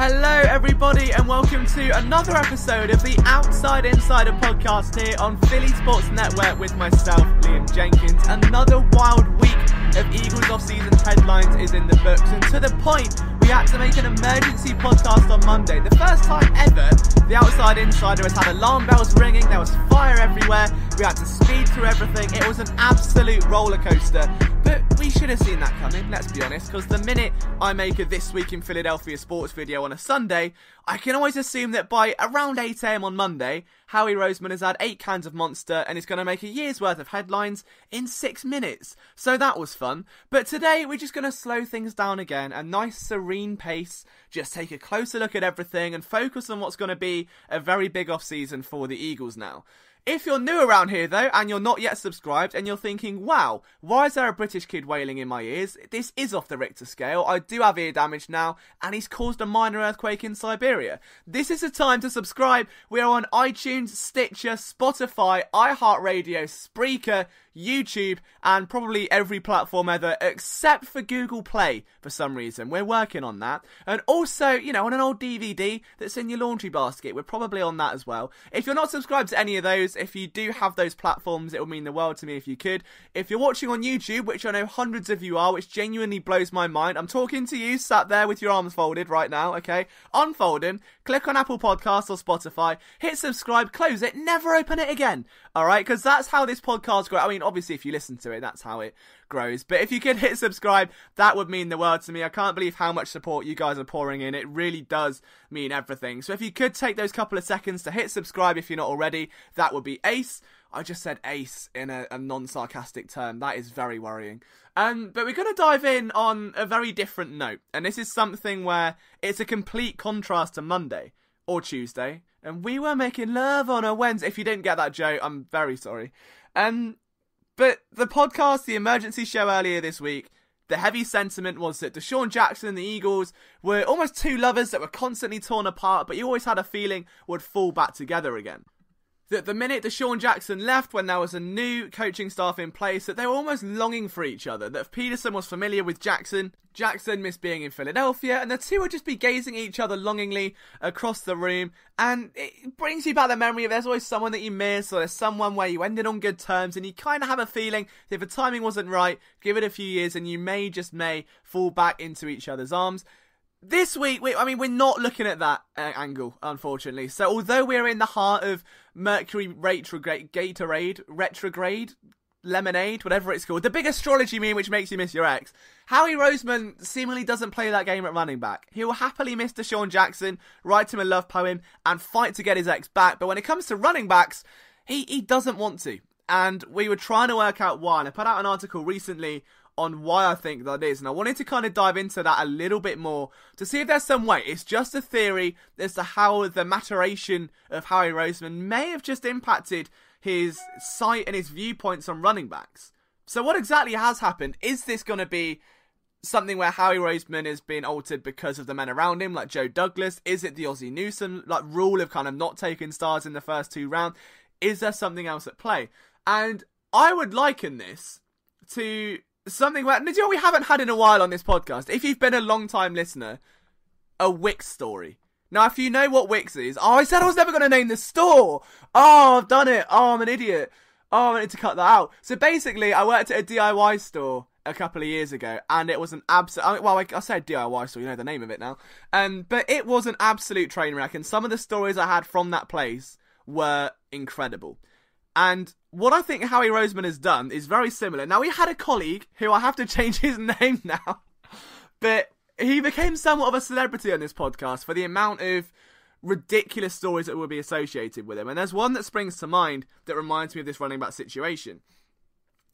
Hello everybody and welcome to another episode of the Outside Insider podcast here on Philly Sports Network with myself, Liam Jenkins. Another wild week of Eagles off-season headlines is in the books, and to the point we had to make an emergency podcast on Monday. The first time ever the Outside Insider has had alarm bells ringing, there was fire everywhere, we had to speed through everything. It was an absolute roller coaster, but we should have seen that coming, let's be honest, because the minute I make a This Week in Philadelphia sports video on a Sunday, I can always assume that by around 8 AM on Monday, Howie Roseman has had 8 cans of Monster and is going to make a year's worth of headlines in 6 minutes. So that was fun. But today we're just going to slow things down again, a nice serene pace, just take a closer look at everything and focus on what's going to be a very big off-season for the Eagles now. If you're new around here though, and you're not yet subscribed, and you're thinking, wow, why is there a British kid wailing in my ears? This is off the Richter scale. I do have ear damage now, and he's caused a minor earthquake in Siberia. This is the time to subscribe. We are on iTunes, Stitcher, Spotify, iHeartRadio, Spreaker, YouTube, and probably every platform ever except for Google Play for some reason. We're working on that. And also, you know, on an old DVD that's in your laundry basket, we're probably on that as well. If you're not subscribed to any of those, if you do have those platforms, it would mean the world to me if you could. If you're watching on YouTube, which I know hundreds of you are, which genuinely blows my mind, I'm talking to you sat there with your arms folded right now, okay? Unfolding, click on Apple Podcasts or Spotify, hit subscribe, close it, never open it again, alright? Because that's how this podcast grows. I mean, obviously if you listen to it, that's how it grows. But if you could hit subscribe, that would mean the world to me. I can't believe how much support you guys are pouring in. It really does mean everything. So if you could take those couple of seconds to hit subscribe if you're not already, that would be ace. I just said ace in a non-sarcastic term. That is very worrying. But we're going to dive in on a very different note. And this is something where it's a complete contrast to Monday or Tuesday. And we were making love on a Wednesday. If you didn't get that joke, I'm very sorry. But the podcast, the emergency show earlier this week, the heavy sentiment was that Deshaun Jackson and the Eagles were almost two lovers that were constantly torn apart, but you always had a feeling would fall back together again. That the minute Deshaun Jackson left, when there was a new coaching staff in place, that they were almost longing for each other. That if Peterson was familiar with Jackson, Jackson missed being in Philadelphia, and the two would just be gazing at each other longingly across the room. And it brings you back the memory of there's always someone that you miss, or there's someone where you ended on good terms, and you kind of have a feeling that if the timing wasn't right, give it a few years, and you may fall back into each other's arms. This week, we're not looking at that angle, unfortunately. So although we're in the heart of Mercury retrograde, lemonade, whatever it's called, the big astrology meme which makes you miss your ex, Howie Roseman seemingly doesn't play that game at running back. He will happily miss Deshaun Jackson, write him a love poem, and fight to get his ex back. But when it comes to running backs, he doesn't want to. And we were trying to work out why. And I put out an article recently on why I think that is, and I wanted to kind of dive into that a little bit more to see if there's some way. It's just a theory as to how the maturation of Howie Roseman may have just impacted his sight and his viewpoints on running backs. So what exactly has happened? Is this going to be something where Howie Roseman has been altered because of the men around him, like Joe Douglas? Is it the Ozzie Newsome rule of kind of not taking stars in the first 2 rounds? Is there something else at play? And I would liken this to something where, we haven't had in a while on this podcast. If you've been a long-time listener, a Wix story. Now, if you know what Wix is, I said I was never going to name the store. Oh, I've done it. Oh, I'm an idiot. Oh, I need to cut that out. So basically, I worked at a DIY store a couple of years ago, and it was an absolute, I said DIY store, you know the name of it now. But it was an absolute train wreck, and some of the stories I had from that place were incredible. And what I think Howie Roseman has done is very similar. Now, we had a colleague who I have to change his name now, but he became somewhat of a celebrity on this podcast for the amount of ridiculous stories that will be associated with him. And there's one that springs to mind that reminds me of this running back situation.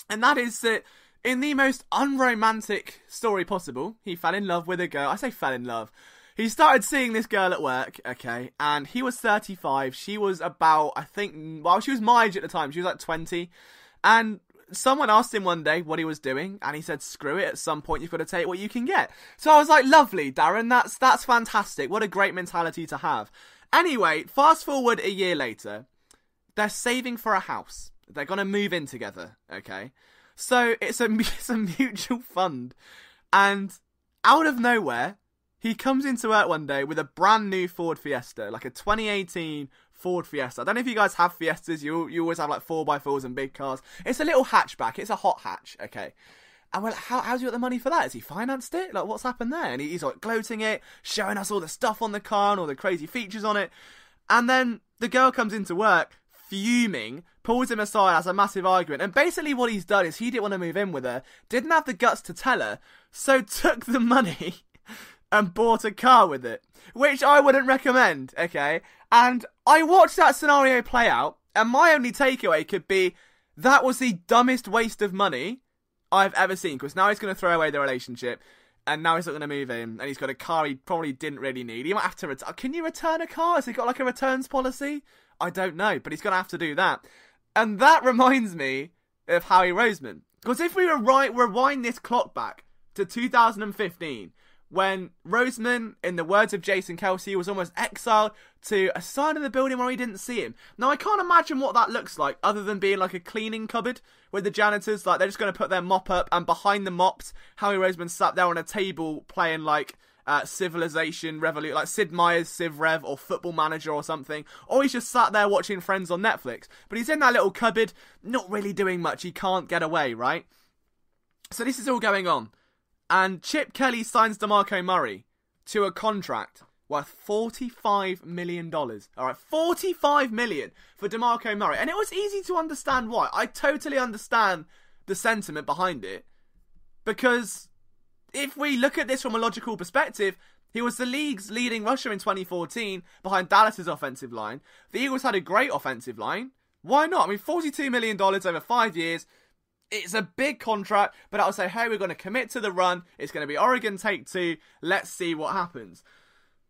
And that is that in the most unromantic story possible, he fell in love with a girl. I say fell in love. He started seeing this girl at work, okay, and he was 35. She was about, she was my age at the time. She was like 20. And someone asked him one day what he was doing, and he said, screw it, at some point you've got to take what you can get. So I was like, lovely, Darren, that's fantastic. What a great mentality to have. Anyway, fast forward a year later, they're saving for a house. They're going to move in together, okay? So it's a mutual fund. And out of nowhere, he comes into work one day with a brand new Ford Fiesta, like a 2018 Ford Fiesta. I don't know if you guys have Fiestas. You always have like 4x4s and big cars. It's a little hatchback. It's a hot hatch, okay? And we're like, how's he got the money for that? Has he financed it? Like, what's happened there? And he's like gloating it, showing us all the stuff on the car and all the crazy features on it. And then the girl comes into work, fuming, pulls him aside, has a massive argument. And basically what he's done is he didn't want to move in with her, didn't have the guts to tell her, so took the money and bought a car with it, which I wouldn't recommend, okay? And I watched that scenario play out, and my only takeaway could be that was the dumbest waste of money I've ever seen, because now he's going to throw away the relationship, and now he's not going to move in, and he's got a car he probably didn't really need. He might have to return. Can you return a car? Has he got like a returns policy? I don't know, but he's going to have to do that. And that reminds me of Howie Roseman, because if we rewind this clock back to 2015, when Roseman, in the words of Jason Kelsey, was almost exiled to a side of the building where he didn't see him. Now, I can't imagine what that looks like, other than being like a cleaning cupboard with the janitors. Like, they're just going to put their mop up, and behind the mops, Howie Roseman sat there on a table playing like Civilization Revolution, like Sid Meier's Civ Rev or Football Manager or something. Or he's just sat there watching Friends on Netflix. But he's in that little cupboard, not really doing much. He can't get away, right? So this is all going on. And Chip Kelly signs DeMarco Murray to a contract worth $45 million. All right, $45 million for DeMarco Murray. And it was easy to understand why. I totally understand the sentiment behind it. Because if we look at this from a logical perspective, he was the league's leading rusher in 2014 behind Dallas's offensive line. The Eagles had a great offensive line. Why not? I mean, $42 million over 5 years. It's a big contract, but I'll say, hey, we're going to commit to the run. It's going to be Oregon take 2. Let's see what happens.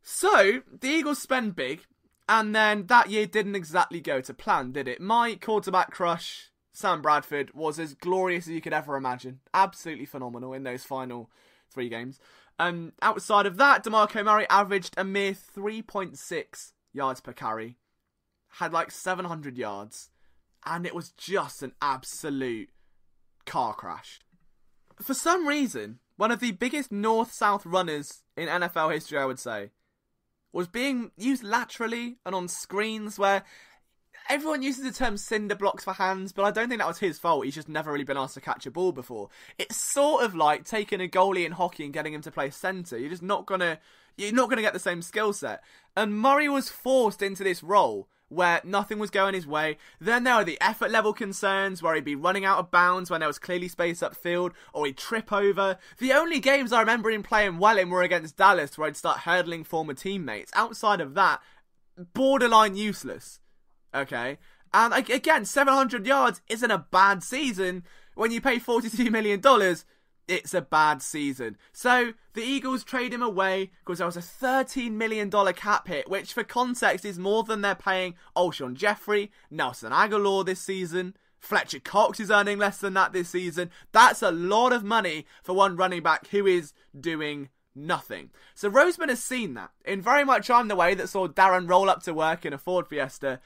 So, the Eagles spend big, and then that year didn't exactly go to plan, did it? My quarterback crush, Sam Bradford, was as glorious as you could ever imagine. Absolutely phenomenal in those final 3 games. Outside of that, DeMarco Murray averaged a mere 3.6 yards per carry. Had like 700 yards. And it was just an absolute car crash. For some reason, one of the biggest north-south runners in NFL history, I would say, was being used laterally and on screens where everyone uses the term cinder blocks for hands, but I don't think that was his fault. He's just never really been asked to catch a ball before. It's sort of like taking a goalie in hockey and getting him to play centre. You're not gonna get the same skill set. And Murray was forced into this role where nothing was going his way. Then there were the effort level concerns where he'd be running out of bounds when there was clearly space upfield, or he'd trip over. The only games I remember him playing well in were against Dallas, where he'd start hurdling former teammates. Outside of that, borderline useless. Okay? And again, 700 yards isn't a bad season. When you pay $42 million, it's a bad season. So the Eagles trade him away because there was a $13 million cap hit, which for context is more than they're paying Alshon Jeffrey, Nelson Aguilar this season. Fletcher Cox is earning less than that this season. That's a lot of money for one running back who is doing nothing. So Roseman has seen that. In very much I'm the way that saw Darren roll up to work in a Ford Fiesta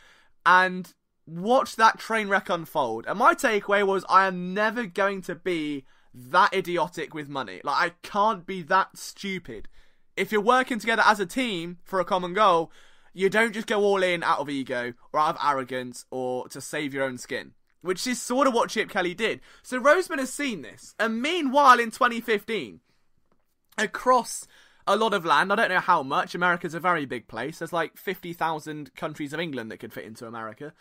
and watch that train wreck unfold. And my takeaway was, I am never going to be that idiotic with money. Like, I can't be that stupid. If you're working together as a team for a common goal, you don't just go all in out of ego or out of arrogance or to save your own skin, which is sort of what Chip Kelly did. So Roseman has seen this. And meanwhile, in 2015, across a lot of land, I don't know how much, America's a very big place, there's like 50,000 countries of England that could fit into America,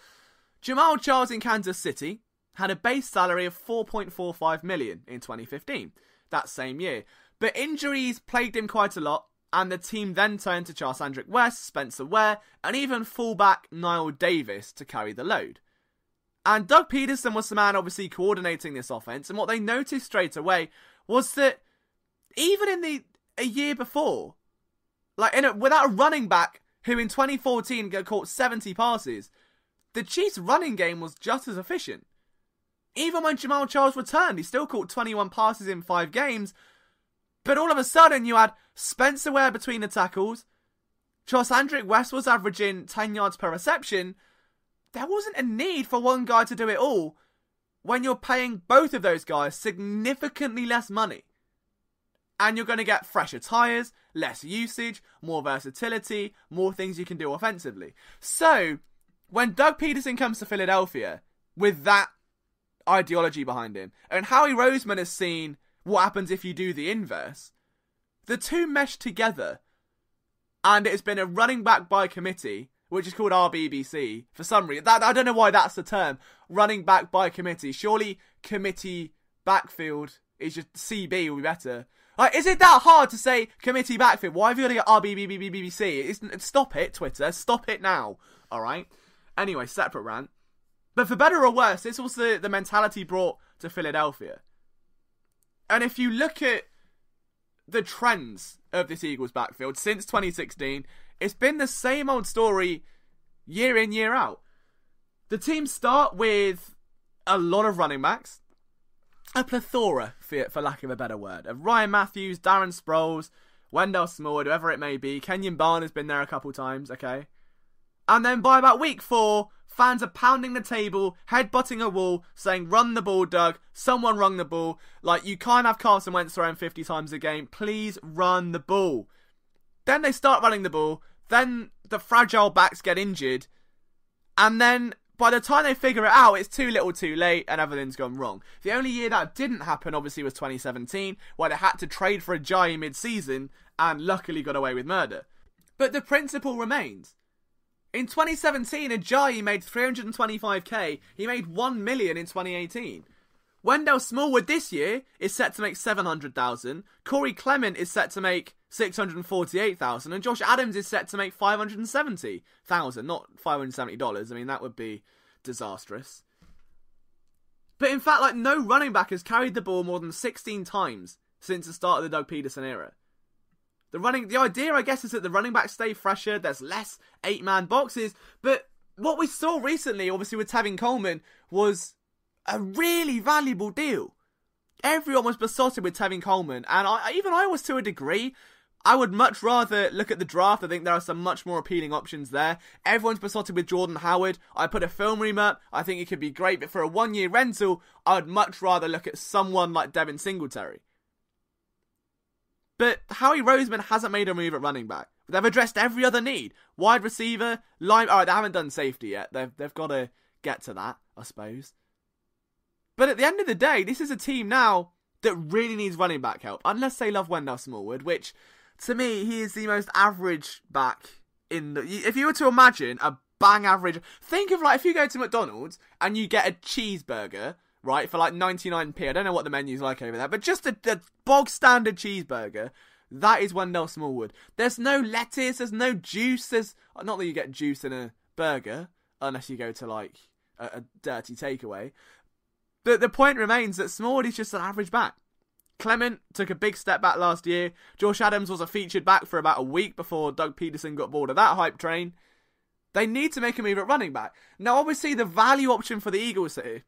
Jamal Charles in Kansas City had a base salary of $4.45 million in 2015, that same year. But injuries plagued him quite a lot, and the team then turned to Charles Andrick West, Spencer Ware, and even fullback Niall Davis to carry the load. And Doug Peterson was the man obviously coordinating this offense, and what they noticed straight away was that even in a year before, like without a running back who in 2014 caught 70 passes, the Chiefs' running game was just as efficient. Even when Jamal Charles returned, he still caught 21 passes in 5 games. But all of a sudden, you had Spencer Ware between the tackles. Charles Andrick West was averaging 10 yards per reception. There wasn't a need for one guy to do it all when you're paying both of those guys significantly less money. And you're going to get fresher tyres, less usage, more versatility, more things you can do offensively. So, when Doug Peterson comes to Philadelphia with that ideology behind him, and Howie Roseman has seen what happens if you do the inverse, the two mesh together, and it's been a running back by committee, which is called RBBC for some reason. I don't know why that's the term, running back by committee. Surely committee backfield is just CB will be better. Like, is it that hard to say committee backfield? Why have you got to get RBBBBC? Stop it, Twitter. Stop it now. Alright? Anyway, separate rant. But for better or worse, this was the mentality brought to Philadelphia. And if you look at the trends of this Eagles backfield since 2016, it's been the same old story year in, year out. The team start with a lot of running backs. A plethora, for lack of a better word, of Ryan Matthews, Darren Sproles, Wendell Smallwood, whoever it may be. Kenyon Barn has been there a couple times, okay? And then by about week 4, fans are pounding the table, headbutting a wall, saying, run the ball, Doug. Someone run the ball. Like, you can't have Carson Wentz throwing 50 times a game. Please run the ball. Then they start running the ball. Then the fragile backs get injured. And then by the time they figure it out, it's too little too late and everything's gone wrong. The only year that didn't happen, obviously, was 2017, where they had to trade for Ajayi mid-season and luckily got away with murder. But the principle remains. In 2017, Ajayi made $325k. He made $1 million in 2018. Wendell Smallwood this year is set to make $700,000. Corey Clement is set to make $648,000, and Josh Adams is set to make $570,000, not $570. I mean, that would be disastrous. But in fact, like, no running back has carried the ball more than 16 times since the start of the Doug Peterson era. The idea, I guess, is that the running backs stay fresher, there's less 8-man boxes, but what we saw recently, obviously with Tevin Coleman, was a really valuable deal. Everyone was besotted with Tevin Coleman, and I was to a degree. I would much rather look at the draft. I think there are some much more appealing options there. Everyone's besotted with Jordan Howard. I put a film room up. I think it could be great, but for a 1-year rental, I would much rather look at someone like Devin Singletary. But Howie Roseman hasn't made a move at running back. They've addressed every other need. Wide receiver, line... Alright, they haven't done safety yet. They've got to get to that, I suppose. But at the end of the day, this is a team now that really needs running back help. Unless they love Wendell Smallwood, which, to me, he is the most average back in the... If you were to imagine a bang average... Think of, like, if you go to McDonald's and you get a cheeseburger, right, for like 99p. I don't know what the menu's like over there, but just a bog standard cheeseburger, that is Wendell Smallwood. There's no lettuce, there's no juice, there's... Not that you get juice in a burger, unless you go to, like, a dirty takeaway. But the point remains that Smallwood is just an average back. Clement took a big step back last year. Josh Adams was a featured back for about a week before Doug Peterson got bored of that hype train. They need to make a move at running back. Now, obviously, the value option for the Eagles here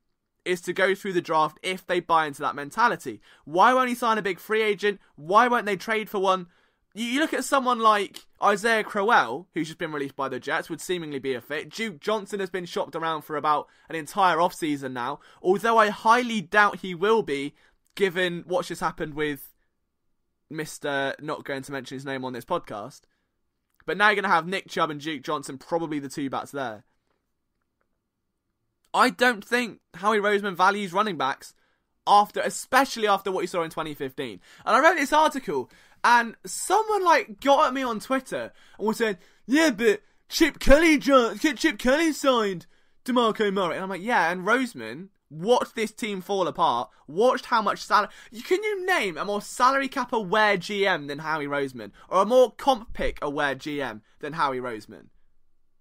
is to go through the draft if they buy into that mentality. Why won't he sign a big free agent? Why won't they trade for one? You look at someone like Isaiah Crowell, who's just been released by the Jets, would seemingly be a fit. Duke Johnson has been shopped around for about an entire offseason now, although I highly doubt he will be, given what's just happened with Mr. Not going to mention his name on this podcast. But now you're going to have Nick Chubb and Duke Johnson, probably the two bats there. I don't think Howie Roseman values running backs, especially after what you saw in 2015. And I read this article, and someone got at me on Twitter and was saying, yeah, but Chip Kelly signed DeMarco Murray. And I'm like, yeah, and Roseman watched this team fall apart, watched how much salary... Can you name a more salary cap aware GM than Howie Roseman? Or a more comp pick aware GM than Howie Roseman?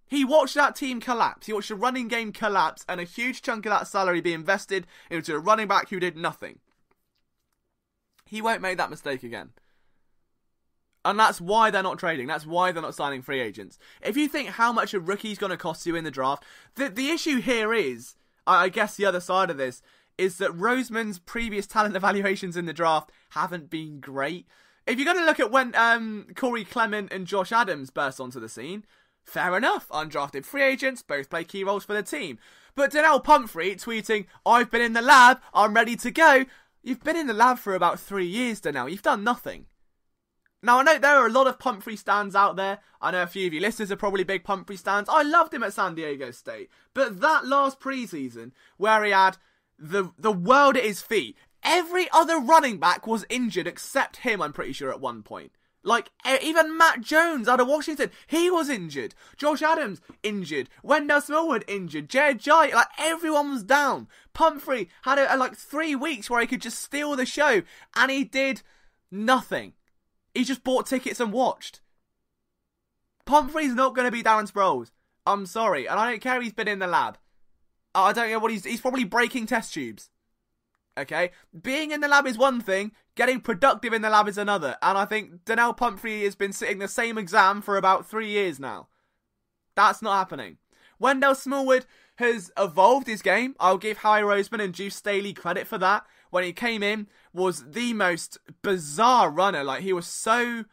He watched that team collapse. He watched the running game collapse and a huge chunk of that salary be invested into a running back who did nothing. He won't make that mistake again. And that's why they're not trading. That's why they're not signing free agents. If you think how much a rookie's going to cost you in the draft, the issue here is, I guess the other side of this, is that Roseman's previous talent evaluations in the draft haven't been great. If you're going to look at when Corey Clement and Josh Adams burst onto the scene, fair enough, undrafted free agents, both play key roles for the team. But Donnell Pumphrey tweeting, I've been in the lab, I'm ready to go. You've been in the lab for about 3 years now. You've done nothing. Now, I know there are a lot of Pumphrey stands out there. I know a few of you listeners are probably big Pumphrey stands. I loved him at San Diego State. But that last preseason, where he had the world at his feet, every other running back was injured except him, I'm pretty sure, at one point. Like, even Matt Jones out of Washington, he was injured. Josh Adams, injured. Wendell Smallwood, injured. Jared Jai, like, everyone was down. Pumphrey had like 3 weeks where he could just steal the show, and he did nothing. He just bought tickets and watched. Pumphrey's not going to be Darren Sproles. I'm sorry. And I don't care if he's been in the lab. I don't know what he's probably breaking test tubes. Okay? Being in the lab is one thing. Getting productive in the lab is another. And I think Donnell Pumphrey has been sitting the same exam for about 3 years now. That's not happening. Wendell Smallwood has evolved his game. I'll give Howie Roseman and Juice Staley credit for that. When he came in, was the most bizarre runner. Like, he was so...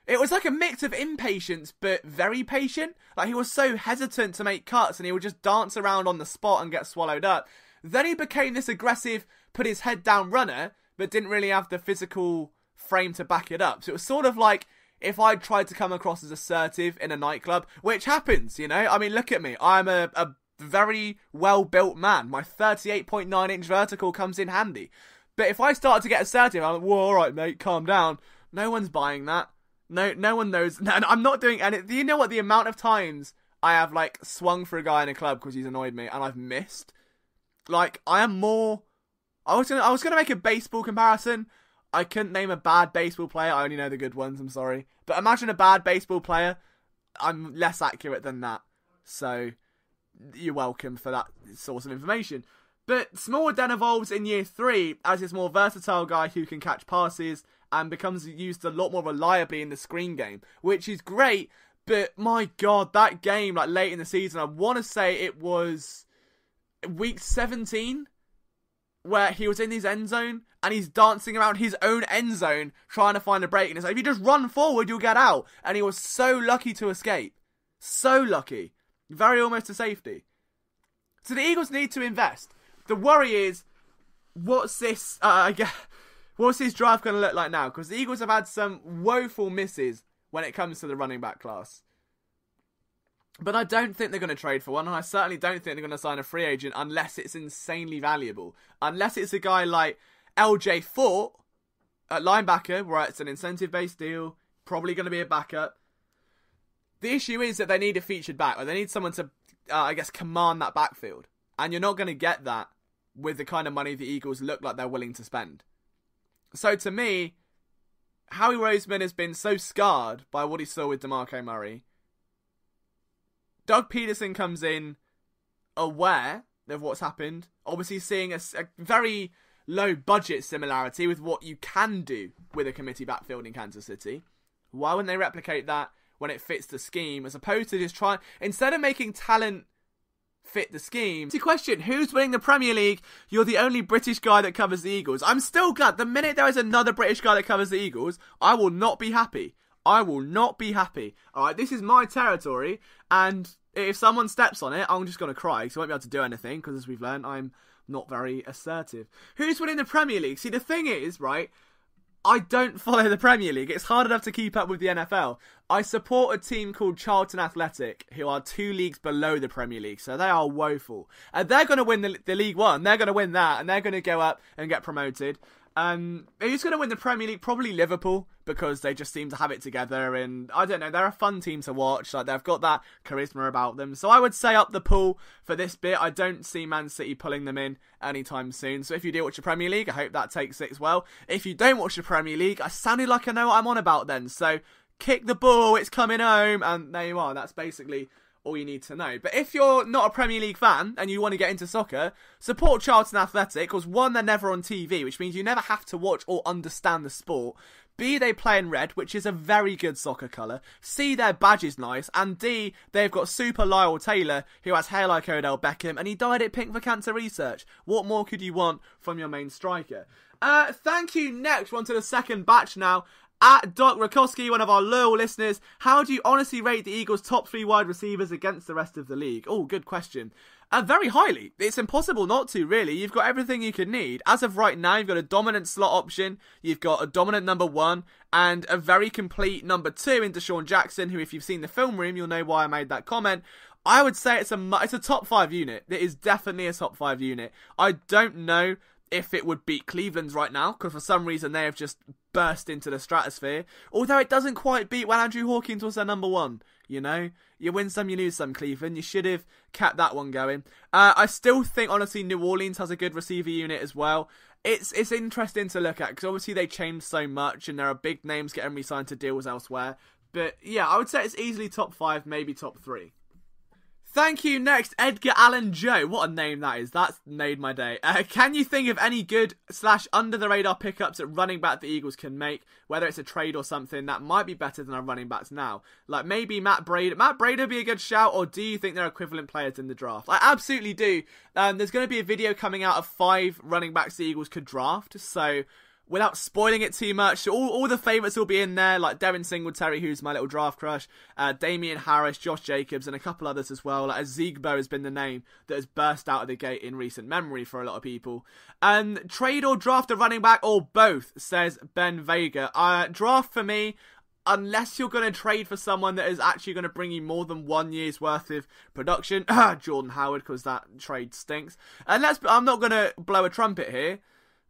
It was like a mix of impatience, but very patient. Like, he was so hesitant to make cuts, and he would just dance around on the spot and get swallowed up. Then he became this aggressive, put his head down runner, but didn't really have the physical frame to back it up. So it was sort of like if I tried to come across as assertive in a nightclub, which happens, you know? I mean, look at me. I'm a very well-built man. My 38.9-inch vertical comes in handy. But if I start to get assertive, I'm like, whoa, alright mate, calm down. No one's buying that. No one knows. And I'm not doing any... Do you know what the amount of times I have, like, swung for a guy in a club because he's annoyed me and I've missed? Like, I am more... I was gonna make a baseball comparison. I couldn't name a bad baseball player. I only know the good ones, I'm sorry. But imagine a bad baseball player. I'm less accurate than that. So, you're welcome for that source of information. But Smallwood then evolves in year 3 as this more versatile guy who can catch passes and becomes used a lot more reliably in the screen game, which is great. But my God, that game, like late in the season, I want to say it was week 17, where he was in his end zone and he's dancing around his own end zone trying to find a break. And it's like, if you just run forward, you'll get out. And he was so lucky to escape. So lucky. Very almost to safety. So the Eagles need to invest. The worry is, what's this draft going to look like now? Because the Eagles have had some woeful misses when it comes to the running back class. But I don't think they're going to trade for one, and I certainly don't think they're going to sign a free agent unless it's insanely valuable. Unless it's a guy like LJ Fort at linebacker, where it's an incentive-based deal, probably going to be a backup. The issue is that they need a featured back, or they need someone to, command that backfield. And you're not going to get that with the kind of money the Eagles look like they're willing to spend. So to me, Howie Roseman has been so scarred by what he saw with DeMarco Murray. Doug Peterson comes in aware of what's happened, obviously seeing a very low budget similarity with what you can do with a committee backfield in Kansas City. Why wouldn't they replicate that when it fits the scheme, as opposed to just trying, instead of making talent fit the scheme? It's a question, who's winning the Premier League? You're the only British guy that covers the Eagles. I'm still glad, the minute there is another British guy that covers the Eagles, I will not be happy. I will not be happy. Alright, this is my territory, and if someone steps on it, I'm just going to cry, because I won't be able to do anything, because as we've learned, I'm not very assertive. Who's winning the Premier League? See, the thing is, right, I don't follow the Premier League. It's hard enough to keep up with the NFL. I support a team called Charlton Athletic, who are 2 leagues below the Premier League, so they are woeful. And they're going to win the League One. They're going to win that, and they're going to go up and get promoted. Who's going to win the Premier League? Probably Liverpool, because they just seem to have it together, and I don't know, they're a fun team to watch. Like, they've got that charisma about them. So I would say up the pool for this bit. I don't see Man City pulling them in anytime soon. So if you do watch the Premier League, I hope that takes it as well. If you don't watch the Premier League, I sounded like I know what I'm on about then. So kick the ball, it's coming home, and there you are. That's basically all you need to know. But if you're not a Premier League fan and you want to get into soccer, support Charlton Athletic, because 1, they're never on TV, which means you never have to watch or understand the sport. B, they play in red, which is a very good soccer colour. C, their badge is nice. And D, they've got Super Lyle Taylor, who has hair like Odell Beckham, and he dyed it pink for cancer research. What more could you want from your main striker? Thank you. Next, we're on to the second batch now. At Doc Rakowski, one of our loyal listeners, how do you honestly rate the Eagles' top 3 wide receivers against the rest of the league? Oh, good question. Very highly. It's impossible not to, really. You've got everything you could need. As of right now, you've got a dominant slot option, you've got a dominant number 1, and a very complete number 2 in Deshaun Jackson, who, if you've seen the film room, you'll know why I made that comment. I would say it's a top 5 unit. It is definitely a top 5 unit. I don't know if it would beat Cleveland's right now, because for some reason they have just burst into the stratosphere. Although it doesn't quite beat when Andrew Hawkins was their number 1. You know, you win some, you lose some, Cleveland. You should have kept that one going. I still think, honestly, New Orleans has a good receiver unit as well. It's interesting to look at, because obviously they changed so much, and there are big names getting re-signed to deals elsewhere. But yeah, I would say it's easily top 5, maybe top 3. Thank you. Next, Edgar Allan Joe. What a name that is. That's made my day. Can you think of any good / under-the-radar pickups at running back the Eagles can make, whether it's a trade or something that might be better than our running backs now? Like maybe Matt Breda. Matt Breda would be a good shout, or do you think they're equivalent players in the draft? I absolutely do. There's going to be a video coming out of 5 running backs the Eagles could draft, so without spoiling it too much, all the favourites will be in there, like Devin Singletary, who's my little draft crush, Damian Harris, Josh Jacobs, and a couple others as well. Like Ezigbo has been the name that has burst out of the gate in recent memory for a lot of people. Trade or draft a running back, or both, says Ben Vega. Draft for me, unless you're going to trade for someone that is actually going to bring you more than 1 year's worth of production. Jordan Howard, because that trade stinks. I'm not going to blow a trumpet here,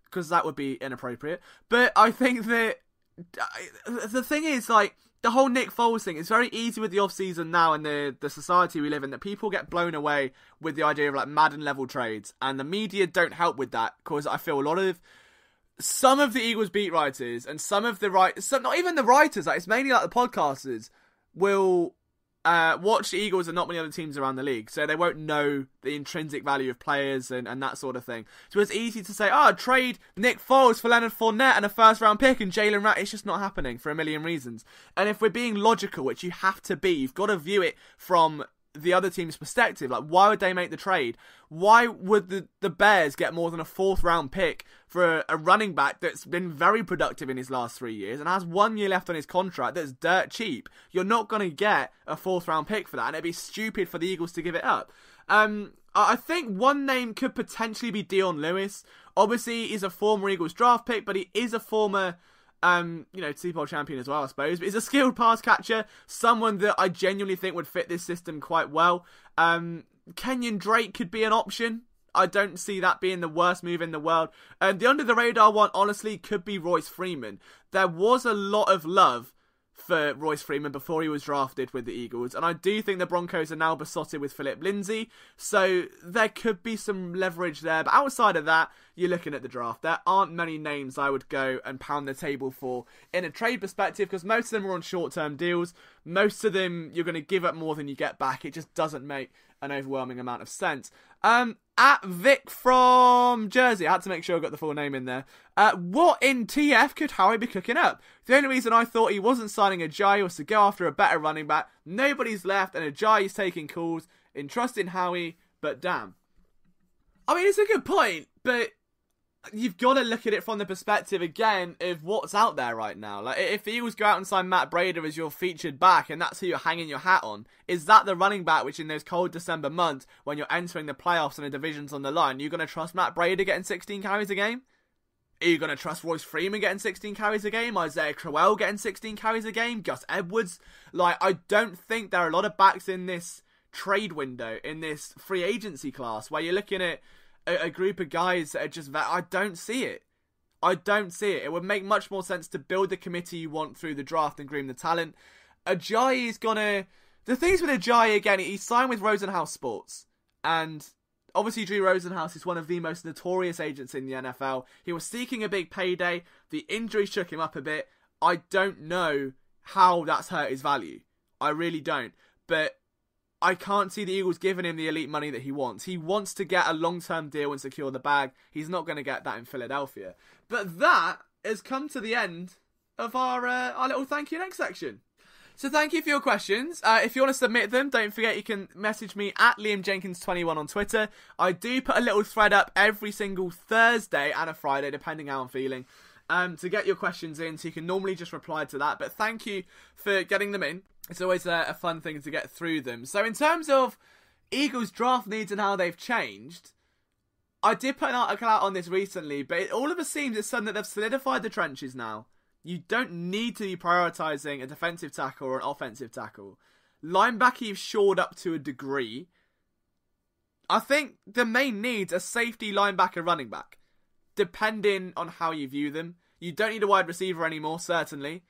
because that would be inappropriate. But I think that the thing is, like, the whole Nick Foles thing, it's very easy with the off-season now and the society we live in, that people get blown away with the idea of, like, Madden-level trades. And the media don't help with that, because I feel some of the Eagles beat writers and some of the not even the writers, like, it's mainly like the podcasters, will watch the Eagles and not many other teams around the league, so they won't know the intrinsic value of players and that sort of thing. So it's easy to say, trade Nick Foles for Leonard Fournette and a first-round pick and Jalen Rat. It's just not happening for a million reasons. And if we're being logical, which you have to be, you've got to view it from the other team's perspective. Like, why would they make the trade? Why would the Bears get more than a 4th round pick for a running back that's been very productive in his last 3 years and has 1 year left on his contract that's dirt cheap? You're not going to get a 4th round pick for that, and it'd be stupid for the Eagles to give it up. I think one name could potentially be Dion Lewis. Obviously, he's a former Eagles draft pick, but he is a former Super Bowl champion as well, I suppose. But he's a skilled pass catcher, someone that I genuinely think would fit this system quite well. Kenyon Drake could be an option. I don't see that being the worst move in the world. The under-the-radar one, honestly, could be Royce Freeman. There was a lot of love for Royce Freeman before he was drafted with the Eagles, and I do think the Broncos are now besotted with Philip Lindsay, so there could be some leverage there. But outside of that, you're looking at the draft. There aren't many names I would go and pound the table for in a trade perspective, because most of them are on short-term deals. Most of them you're going to give up more than you get back. It just doesn't make an overwhelming amount of sense. At Vic from Jersey, I had to make sure I got the full name in there. What in TF could Howie be cooking up? The only reason I thought he wasn't signing Ajayi was to go after a better running back. Nobody's left, and Ajayi's taking calls in trusting Howie, but damn. I mean, it's a good point, but you've got to look at it from the perspective, again, of what's out there right now. Like, if the Eagles go out and sign Matt Breda as your featured back, and that's who you're hanging your hat on, is that the running back which, in those cold December months, when you're entering the playoffs and the division's on the line, you're going to trust Matt Breda getting 16 carries a game? Are you going to trust Royce Freeman getting 16 carries a game? Isaiah Crowell getting 16 carries a game? Gus Edwards? Like, I don't think there are a lot of backs in this trade window, in this free agency class, where you're looking at a group of guys that are just... I don't see it. I don't see it. It would make much more sense to build the committee you want through the draft and groom the talent. Ajayi is gonna... The things with Ajayi, again, he signed with Rosenhaus Sports. And obviously Drew Rosenhaus is one of the most notorious agents in the NFL. He was seeking a big payday. The injury shook him up a bit. I don't know how that's hurt his value. I really don't. But I can't see the Eagles giving him the elite money that he wants. He wants to get a long-term deal and secure the bag. He's not going to get that in Philadelphia. But that has come to the end of our little thank you next section. So thank you for your questions. If you want to submit them, don't forget you can message me at LiamJenkins21 on Twitter. I do put a little thread up every single Thursday and a Friday, depending how I'm feeling, to get your questions in. So you can normally just reply to that. But thank you for getting them in. It's always a fun thing to get through them. So in terms of Eagles draft needs and how they've changed. I did put an article out on this recently, but it all of it seems it's sudden that they've solidified the trenches now. You don't need to be prioritising a defensive tackle or an offensive tackle. Linebacker you've shored up to a degree. I think the main needs are safety, linebacker, running back. Depending on how you view them. You don't need a wide receiver anymore, certainly.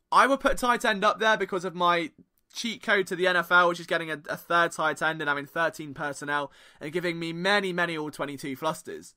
I would put tight end up there because of my cheat code to the NFL, which is getting a third tight end and having 13 personnel and giving me many, many all-22 flusters.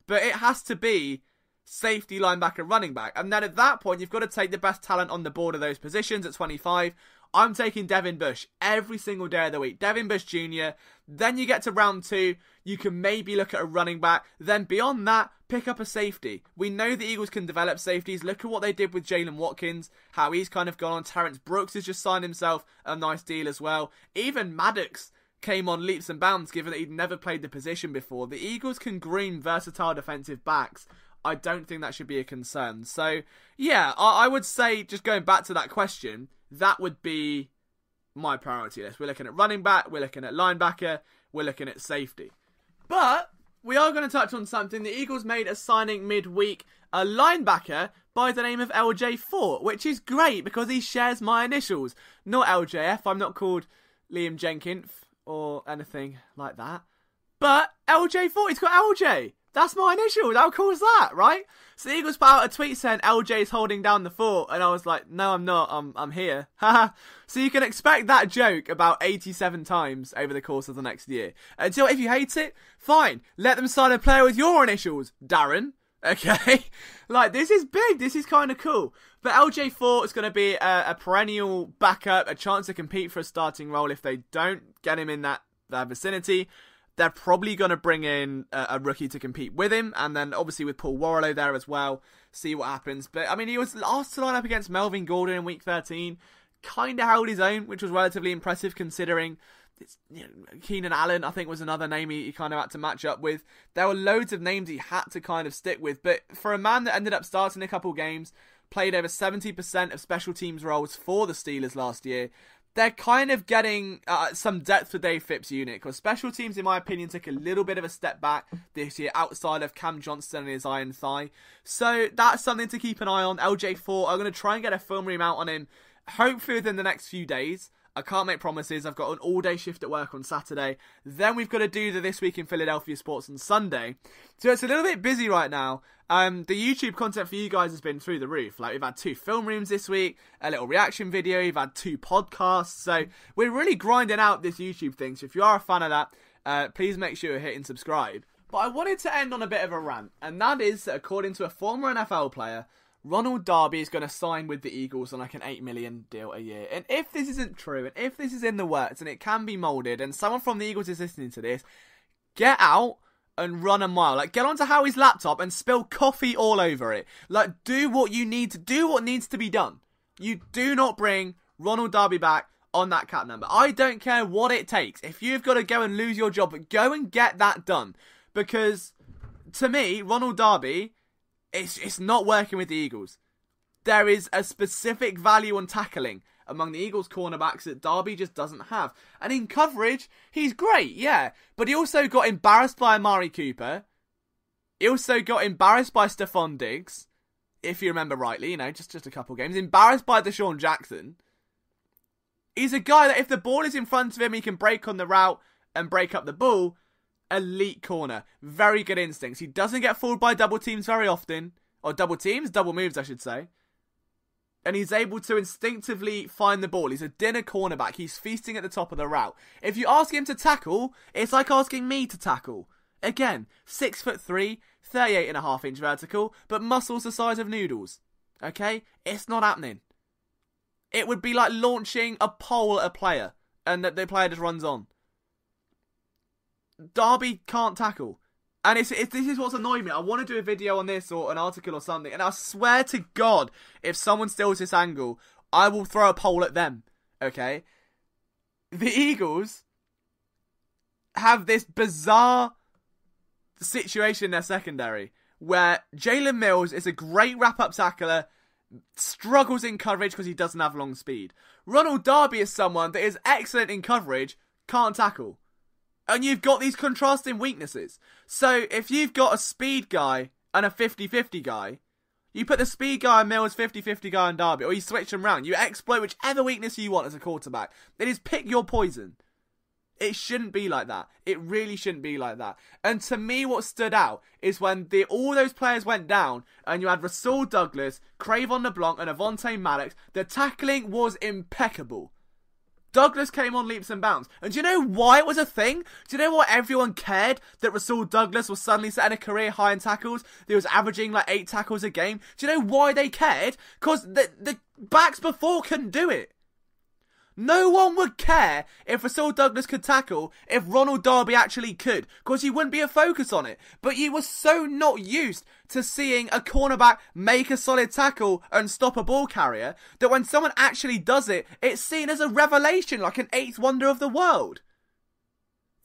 But it has to be safety, linebacker, running back. And then at that point, you've got to take the best talent on the board of those positions at 25. I'm taking Devin Bush every single day of the week. Devin Bush Jr. Then you get to round 2. You can maybe look at a running back. Then beyond that, pick up a safety. We know the Eagles can develop safeties. Look at what they did with Jalen Watkins. How he's kind of gone on. Terrence Brooks has just signed himself a nice deal as well. Even Maddox came on leaps and bounds given that he'd never played the position before. The Eagles can groom versatile defensive backs. I don't think that should be a concern. So, yeah, I would say, just going back to that question, that would be my priority list. We're looking at running back, we're looking at linebacker, we're looking at safety. But we are going to touch on something. The Eagles made a signing midweek, a linebacker by the name of LJ4, which is great because he shares my initials. Not LJF, I'm not called Liam Jenkins or anything like that. But LJ4, he's got LJ. That's my initials. How cool is that, right? So the Eagles put out a tweet saying LJ's holding down the fort, and I was like, no, I'm not. I'm here. So you can expect that joke about 87 times over the course of the next year. Until if you hate it, fine. Let them sign a player with your initials, Darren. Okay? Like, this is big. This is kind of cool. But LJ4 is going to be a perennial backup, a chance to compete for a starting role if they don't get him in that vicinity. They're probably going to bring in a rookie to compete with him. And then obviously with Paul Warrilow there as well. See what happens. But I mean, he was asked to line up against Melvin Gordon in week 13. Kind of held his own, which was relatively impressive considering Keenan Allen, I think, was another name he kind of had to match up with. There were loads of names he had to kind of stick with. But for a man that ended up starting a couple games, played over 70% of special teams roles for the Steelers last year, they're kind of getting some depth for Dave Phipps' unit, because special teams, in my opinion, took a little bit of a step back this year outside of Cam Johnston and his iron thigh. So that's something to keep an eye on. LJ4, I'm going to try and get a film ream out on him, hopefully within the next few days. I can't make promises. I've got an all-day shift at work on Saturday. Then we've got to do the This Week in Philadelphia Sports on Sunday. So it's a little bit busy right now. The YouTube content for you guys has been through the roof. Like, we've had 2 film reams this week, a little reaction video, we've had 2 podcasts. So we're really grinding out this YouTube thing. So if you are a fan of that, please make sure you're hitting subscribe. But I wanted to end on a bit of a rant. And that is that according to a former NFL player, Ronald Darby is going to sign with the Eagles on like an $8 million deal a year. And if this isn't true, and if this is in the works, and it can be moulded, and someone from the Eagles is listening to this, get out and run a mile. Like, get onto Howie's laptop and spill coffee all over it. Like, do what you need to do, what needs to be done. You do not bring Ronald Darby back on that cap number. I don't care what it takes. If you've got to go and lose your job, go and get that done. Because, to me, Ronald Darby, it's not working with the Eagles. There is a specific value on tackling among the Eagles cornerbacks that Darby just doesn't have. And in coverage, he's great, yeah. But he also got embarrassed by Amari Cooper. He also got embarrassed by Stephon Diggs, if you remember rightly, just a couple games. Embarrassed by Deshaun Jackson. He's a guy that if the ball is in front of him, he can break on the route and break up the ball. Elite corner. Very good instincts. He doesn't get fooled by double teams very often. Or double moves, I should say. And he's able to instinctively find the ball. He's a dinner cornerback. He's feasting at the top of the route. If you ask him to tackle, it's like asking me to tackle. Again, 6'3", 38.5-inch vertical, but muscles the size of noodles. Okay? It's not happening. It would be like launching a pole at a player, and the player just runs on. Darby can't tackle. And this is what's annoying me. I want to do a video on this or an article or something. And I swear to God, if someone steals this angle, I will throw a pole at them. Okay? The Eagles have this bizarre situation in their secondary where Jalen Mills is a great wrap-up tackler, struggles in coverage because he doesn't have long speed. Ronald Darby is someone that is excellent in coverage, can't tackle. And you've got these contrasting weaknesses. So if you've got a speed guy and a 50-50 guy, you put the speed guy on Mills, 50-50 guy on Derby, or you switch them around. You exploit whichever weakness you want as a quarterback. It is pick your poison. It shouldn't be like that. It really shouldn't be like that. And to me, what stood out is when all those players went down and you had Rasul Douglas, Cravon LeBlanc and Avonte Maddox, the tackling was impeccable. Douglas came on leaps and bounds. And do you know why it was a thing? Do you know why everyone cared that Rasul Douglas was suddenly setting a career high in tackles? That he was averaging like 8 tackles a game. Do you know why they cared? Because the backs before couldn't do it. No one would care if Rasul Douglas could tackle if Ronald Darby actually could, because he wouldn't be a focus on it. But you were so not used to seeing a cornerback make a solid tackle and stop a ball carrier that when someone actually does it, it's seen as a revelation, like an eighth wonder of the world.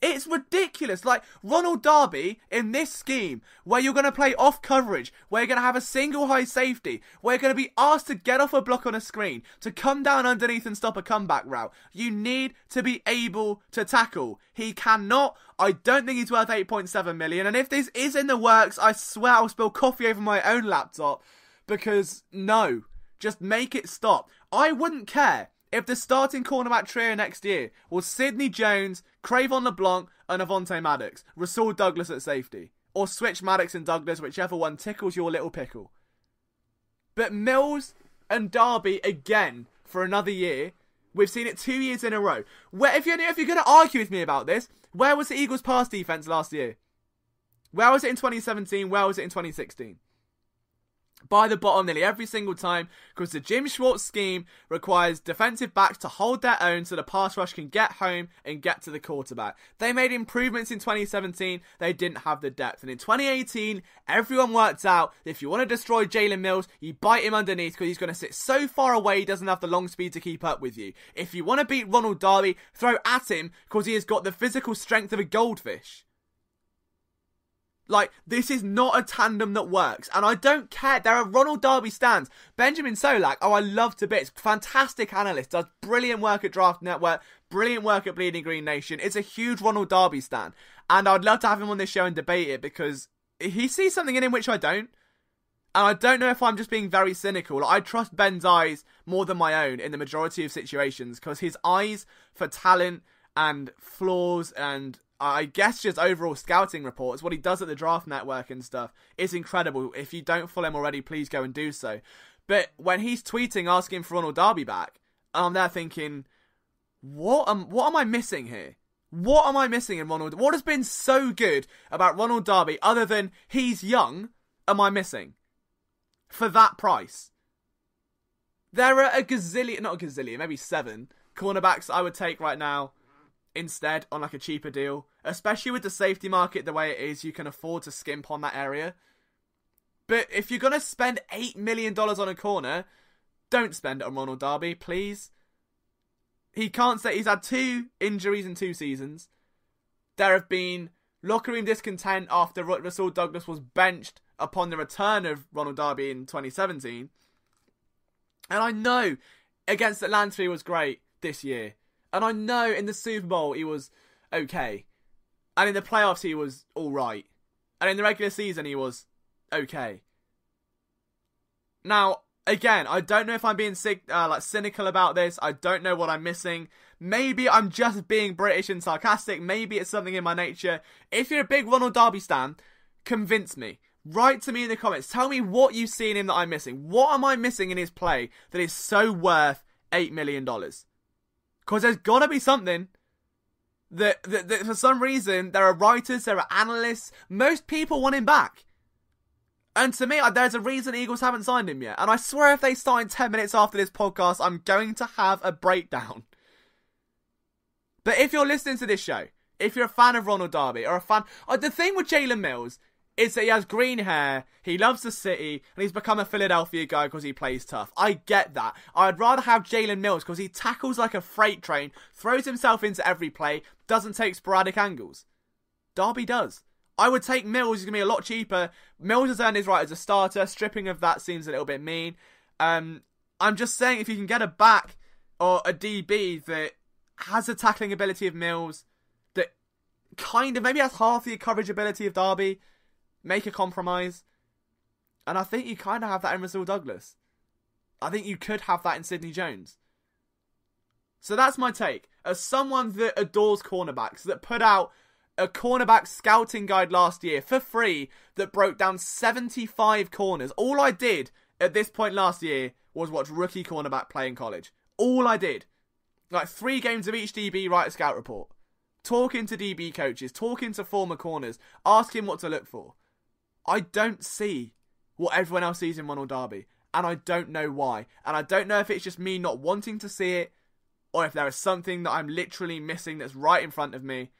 It's ridiculous. Like, Ronald Darby, in this scheme, where you're going to play off coverage, where you're going to have a single high safety, where you're going to be asked to get off a block on a screen, to come down underneath and stop a comeback route, you need to be able to tackle. He cannot. I don't think he's worth 8.7 million. And if this is in the works, I swear I'll spill coffee over my own laptop. Because, no. Just make it stop. I wouldn't care if the starting cornerback trio next year was Sidney Jones, Cravon LeBlanc, and Avonte Maddox. Rasul Douglas at safety. Or switch Maddox and Douglas, whichever one tickles your little pickle. But Mills and Darby again for another year. We've seen it 2 years in a row. Where, if you're going to argue with me about this, where was the Eagles' pass defense last year? Where was it in 2017? Where was it in 2016? By the bottom nearly every single time, because the Jim Schwartz scheme requires defensive backs to hold their own so the pass rush can get home and get to the quarterback. They made improvements in 2017, they didn't have the depth. And in 2018, everyone worked out that if you want to destroy Jalen Mills, you bite him underneath because he's going to sit so far away he doesn't have the long speed to keep up with you. If you want to beat Ronald Darby, throw at him because he has got the physical strength of a goldfish. Like, this is not a tandem that works. And I don't care. There are Ronald Darby stands. Benjamin Solak, I love to bits. Fantastic analyst. Does brilliant work at Draft Network. Brilliant work at Bleeding Green Nation. It's a huge Ronald Darby stand. And I'd love to have him on this show and debate it because he sees something in him which I don't. And I don't know if I'm just being very cynical. Like, I trust Ben's eyes more than my own in the majority of situations because his eyes for talent and flaws and I guess just overall scouting reports, what he does at the Draft Network and stuff, is incredible. If you don't follow him already, please go and do so. But when he's tweeting asking for Ronald Darby back, I'm there thinking, what am I missing here? What am I missing in Ronald? What has been so good about Ronald Darby other than he's young, am I missing? For that price. There are not a gazillion, maybe 7 cornerbacks I would take right now instead on like a cheaper deal, especially with the safety market the way it is. You can afford to skimp on that area. But if you're going to spend $8 million on a corner, don't spend it on Ronald Darby, please. He can't say he's had 2 injuries in 2 seasons. There have been locker room discontent after Rasul Douglas was benched upon the return of Ronald Darby in 2017. And I know against Atlanta he was great this year. And I know in the Super Bowl he was okay. And in the playoffs he was alright. And in the regular season he was okay. Now, again, I don't know if I'm being cynical about this. I don't know what I'm missing. Maybe I'm just being British and sarcastic. Maybe it's something in my nature. If you're a big Ronald Darby stan, convince me. Write to me in the comments. Tell me what you see in him that I'm missing. What am I missing in his play that is so worth $8 million? Because there's got to be something that for some reason, there are writers, there are analysts, most people want him back. And to me, there's a reason Eagles haven't signed him yet. And I swear if they sign 10 minutes after this podcast, I'm going to have a breakdown. But if you're listening to this show, if you're a fan of Ronald Darby, or a fan... the thing with Jalen Mills is that he has green hair, he loves the city, and he's become a Philadelphia guy because he plays tough. I get that. I'd rather have Jalen Mills because he tackles like a freight train, throws himself into every play, doesn't take sporadic angles. Darby does. I would take Mills, he's going to be a lot cheaper. Mills has earned his right as a starter. Stripping of that seems a little bit mean. I'm just saying if you can get a back or a DB that has the tackling ability of Mills, that kind of maybe has half the coverage ability of Derby, make a compromise. And I think you kind of have that in Rasul Douglas. I think you could have that in Sidney Jones. So that's my take. As someone that adores cornerbacks, that put out a cornerback scouting guide last year for free that broke down 75 corners. All I did at this point last year was watch rookie cornerback play in college. All I did. Like 3 games of each DB, write a scout report. Talking to DB coaches, talking to former corners, asking what to look for. I don't see what everyone else sees in Ronald Darby. And I don't know why. And I don't know if it's just me not wanting to see it, or if there is something that I'm literally missing that's right in front of me.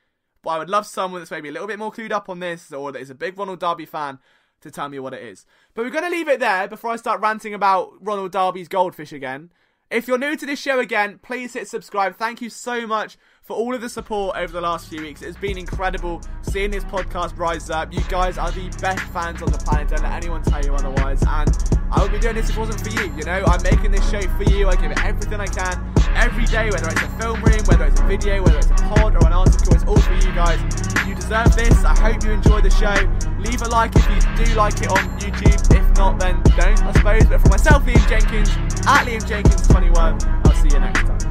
But I would love someone that's maybe a little bit more clued up on this, or that is a big Ronald Darby fan, to tell me what it is. But we're going to leave it there before I start ranting about Ronald Darby's goldfish again. If you're new to this show again, please hit subscribe. Thank you so much for all of the support over the last few weeks. It's been incredible seeing this podcast rise up. You guys are the best fans on the planet. Don't let anyone tell you otherwise. And I would be doing this if it wasn't for you. You know, I'm making this show for you. I give it everything I can every day, whether it's a film room, whether it's a video, whether it's a pod or an article. It's all for you guys. You deserve this. I hope you enjoy the show. Leave a like if you do like it on YouTube. If not, then don't, I suppose. But for myself, Liam Jenkins, at Liam Jenkins 21, I'll see you next time.